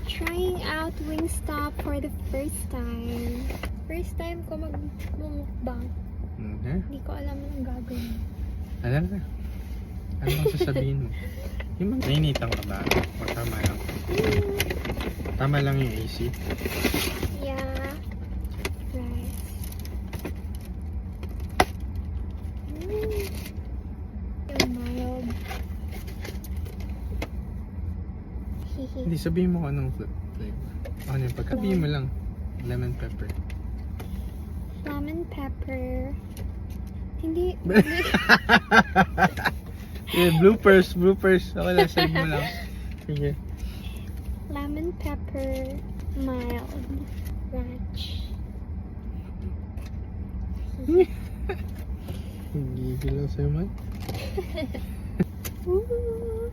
Trying out Wingstop for the first time. First time ko mag-mukbang. Hindi ko alam anong gagawin. Ano na? Ano bang sasabihin mo? Yung mga nainitan ka ba? O tama lang? Tama lang yung AC? Yeah. Right. Yung mild. Hihi. Hindi, sabihin mo kung anong flavor. Ano yung pagkabihin mo lang? Lemon pepper. Lemon pepper. Hindi. Yeah, bloopers. Okay lang, sabihin mo lang. Sige. Lemon pepper mild ranch. Gigil lang sa'yo, man. Ooh.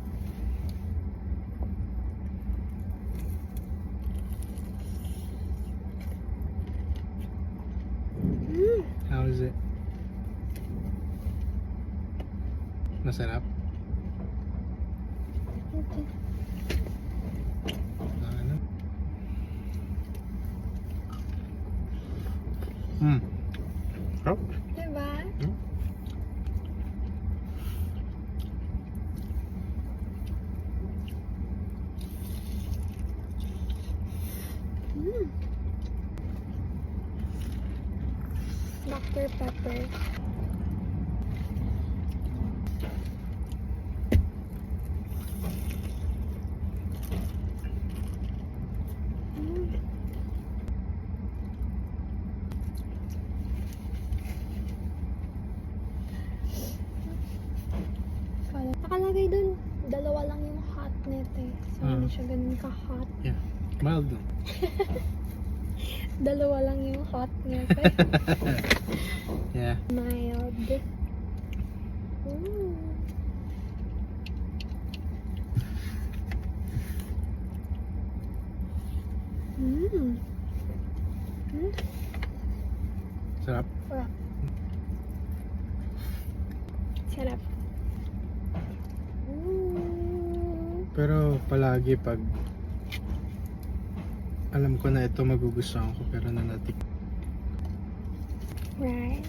How is it? Masarap? Okay. Ano? Sarap? Diba? Dr. Pepper. Nakalagay dun, dalawa lang yung hot net eh. So, hindi siya ganun ka-hot. Yeah. Mild no? Dalawa lang yung hot net eh. Yeah. Mild. Ooh. Sarap? Sarap. Sarap. Pero palagi pag alam ko na ito magugustuhan ko pero nanatik. Rice.